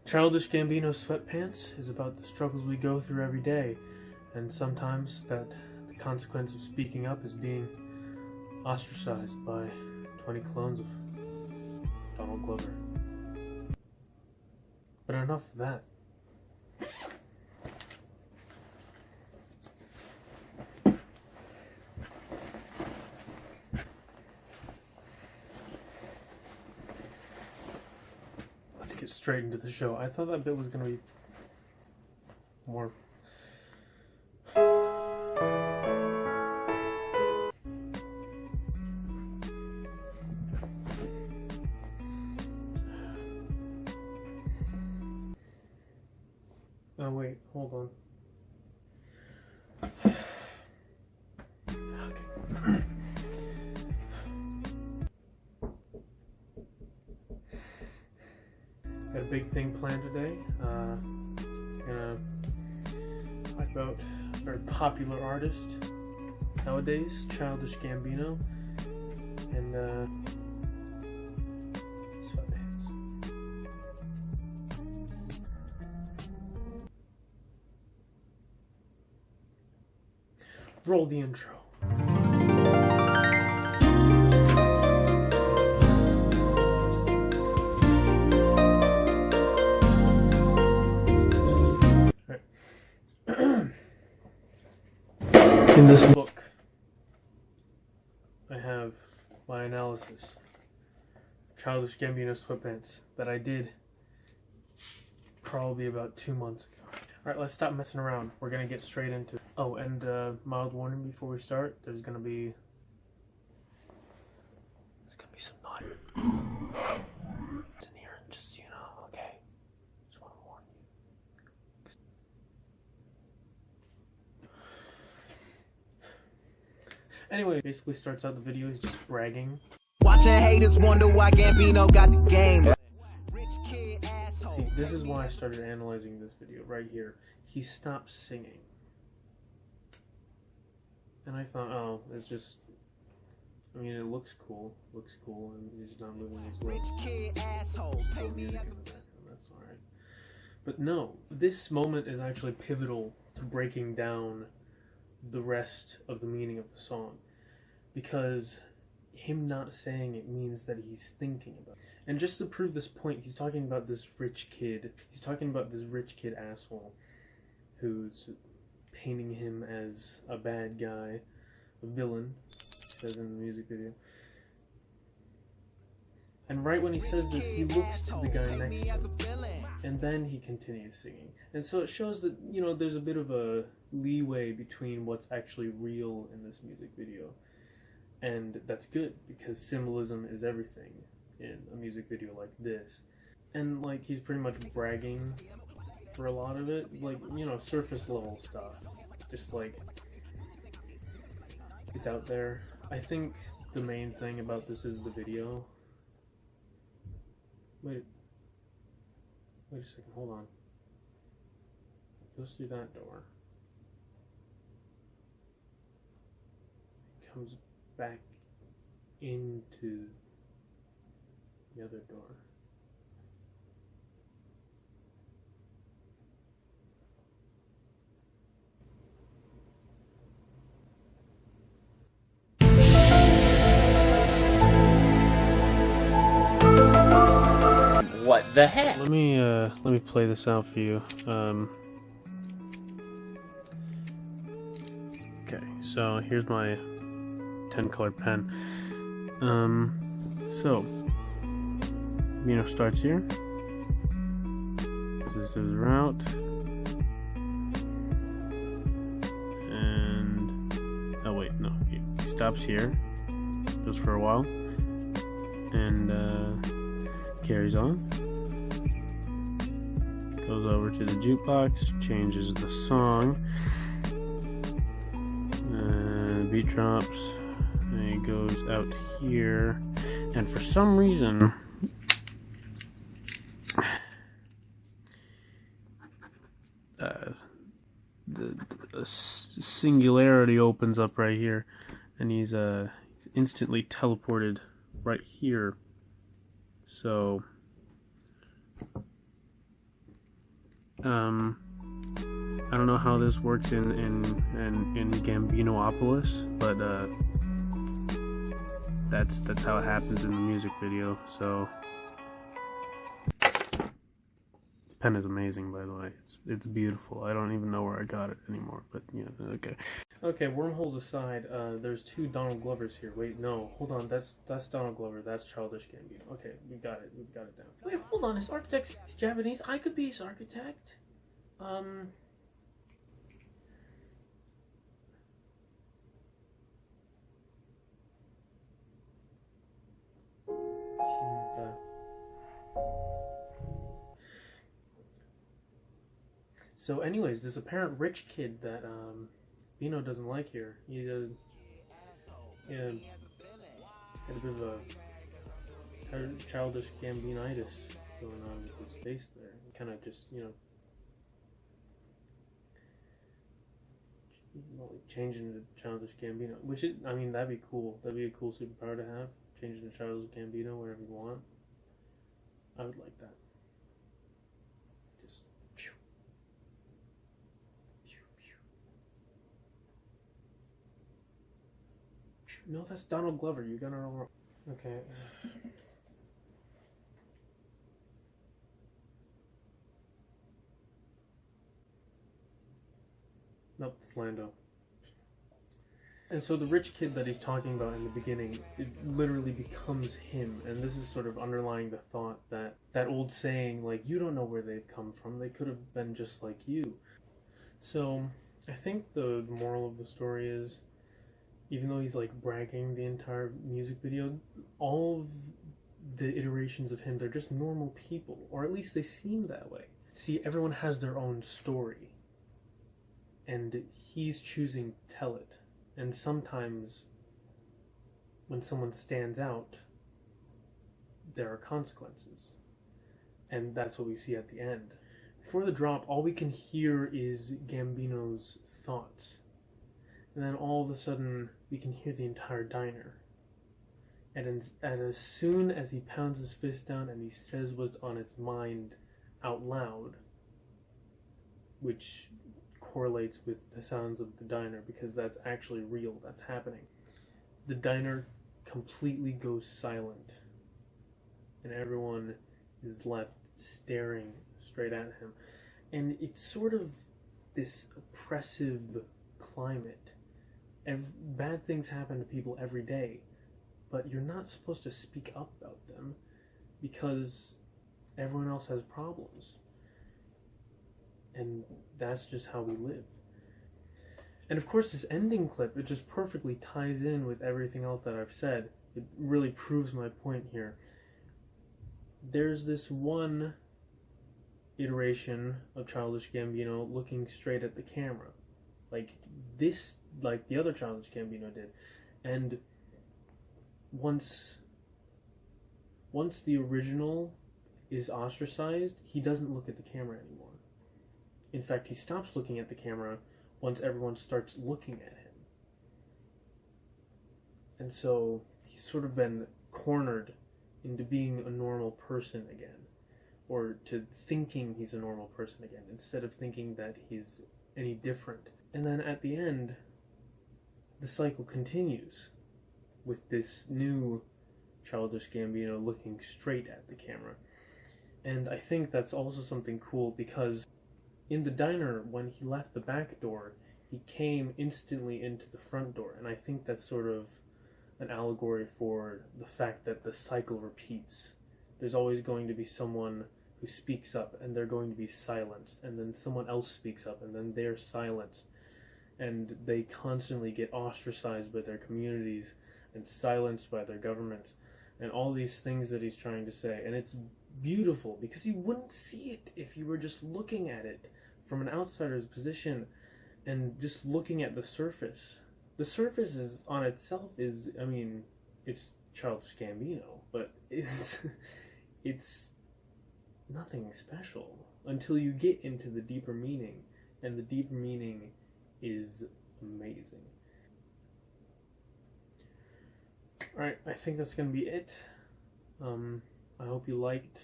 Childish Gambino's Sweatpants is about the struggles we go through every day, and sometimes that the consequence of speaking up is being ostracized by 20 clones of Donald Glover. But enough of that. Let's get straight into the show. I thought that bit was going to be more... Oh wait, hold on. Okay. Got a big thing planned today. Gonna talk about a very popular artist nowadays, Childish Gambino, and Sweatpants. Roll the intro. In this book, I have my analysis of Childish Gambino Sweatpants that I did probably about 2 months ago. Alright, let's stop messing around. We're gonna get straight into it. Oh, and mild warning before we start, there's gonna be some noise in here, just so you know, okay? Just wanna warn you. Anyway, basically starts out the video, he's just bragging. Watching haters wonder why Gambino got the game. Rich kid, asshole. See, this is why I started analyzing this video, right here. He stopped singing. And I thought, oh, it's just... I mean, it looks cool, and he's not living his life. Rich kid, asshole. Still music in the background, that's alright. But no, this moment is actually pivotal to breaking down the rest of the meaning of the song, because him not saying it means that he's thinking about it. And just to prove this point, he's talking about this rich kid. He's talking about this rich kid asshole who's painting him as a bad guy, a villain, says in the music video. And right when he says this, he looks to the guy next to him, and then he continues singing. And so it shows that, you know, there's a bit of a leeway between what's actually real in this music video. And that's good, because symbolism is everything in a music video like this. And, like, he's pretty much bragging for a lot of it. Like, you know, surface level stuff. Just, like, it's out there. I think the main thing about this is the video. Wait a second, hold on. It goes through that door. It comes back into the other door. What the heck? Let me play this out for you. Okay, so here's my 10-color pen. So Gambino starts here. This is his route, and oh wait, no, he stops here, goes for a while, and carries on. Goes over to the jukebox, changes the song, beat drops, and he goes out here, and for some reason the singularity opens up right here, and he's instantly teleported right here. So I don't know how this works in Gambinopolis, but that's how it happens in the music video. So this pen is amazing, by the way. It's beautiful. I don't even know where I got it anymore, but yeah, okay. Okay, wormholes aside, there's two Donald Glovers here. Wait, no, hold on, that's Donald Glover, that's Childish Gambino. Okay, we've got it down. Wait, hold on, his architect speaks Japanese? I could be his architect. So anyways, this apparent rich kid that, Bino doesn't like here. He does, yeah, had a bit of a childish Gambinitis going on with his face there. Kind of just, you know, changing to Childish Gambino, which is, I mean, that'd be cool. That'd be a cool superpower to have. Changing to Childish Gambino wherever you want. I would like that. Just. No, that's Donald Glover. You got it all wrong. Okay. Nope, it's Lando. And so the rich kid that he's talking about in the beginning, it literally becomes him. And this is sort of underlying the thought that that old saying, like, you don't know where they've come from. They could have been just like you. So I think the moral of the story is, even though he's like bragging the entire music video, all of the iterations of him, they're just normal people. Or at least they seem that way. See, everyone has their own story. And he's choosing to tell it. And sometimes, when someone stands out, there are consequences. And that's what we see at the end. Before the drop, all we can hear is Gambino's thoughts. And then all of a sudden, we can hear the entire diner. And as soon as he pounds his fist down and he says what's on his mind out loud, which correlates with the sounds of the diner, because that's actually real, that's happening. The diner completely goes silent, and everyone is left staring straight at him. And it's sort of this oppressive climate. Bad things happen to people every day, but you're not supposed to speak up about them because everyone else has problems. And that's just how we live. And of course, this ending clip, it just perfectly ties in with everything else that I've said. It really proves my point here. There's this one iteration of Childish Gambino looking straight at the camera. Like the other Childish Gambino did. And once the original is ostracized, he doesn't look at the camera anymore. In fact, he stops looking at the camera once everyone starts looking at him. And so he's sort of been cornered into being a normal person again, or to thinking he's a normal person again, instead of thinking that he's any different. And then at the end, the cycle continues with this new Childish Gambino looking straight at the camera. And I think that's also something cool, because in the diner, when he left the back door, he came instantly into the front door. And I think that's sort of an allegory for the fact that the cycle repeats. There's always going to be someone who speaks up, and they're going to be silenced. And then someone else speaks up, and then they're silenced. And they constantly get ostracized by their communities and silenced by their governments. And all these things that he's trying to say. And it's beautiful, because you wouldn't see it if you were just looking at it from an outsider's position and just looking at the surface. The surface is on itself is, I mean, it's Childish Gambino, but it's nothing special until you get into the deeper meaning, and the deeper meaning is amazing. Alright, I think that's gonna be it. I hope you liked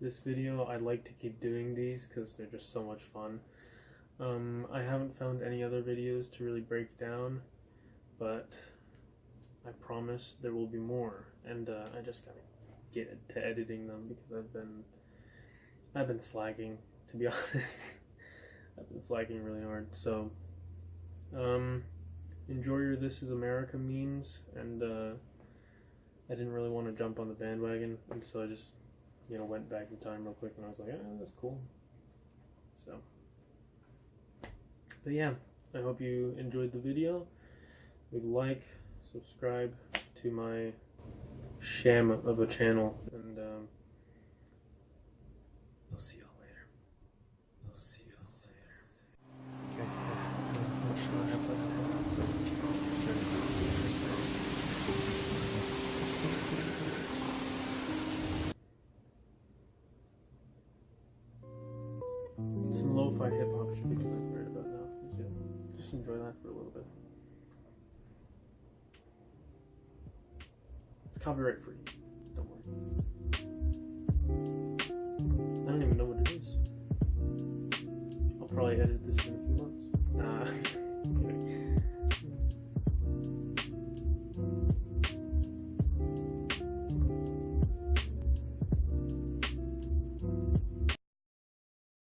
this video. I like to keep doing these because they're just so much fun. I haven't found any other videos to really break down, but I promise there will be more, and I just gotta get to editing them because I've been slacking, to be honest. I've been slacking really hard. So enjoy your This Is America memes, and I didn't really want to jump on the bandwagon, and so I just, you know, went back in time real quick, and I was like, that's cool. So, but yeah, I hope you enjoyed the video. Leave a like, subscribe to my sham of a channel, and I'll see y'all later. I'll see y'all later. Okay. Some lo-fi hip-hop should be coming right about now. Just enjoy that for a little bit. It's copyright free. Don't worry. I don't even know what it is. I'll probably edit this in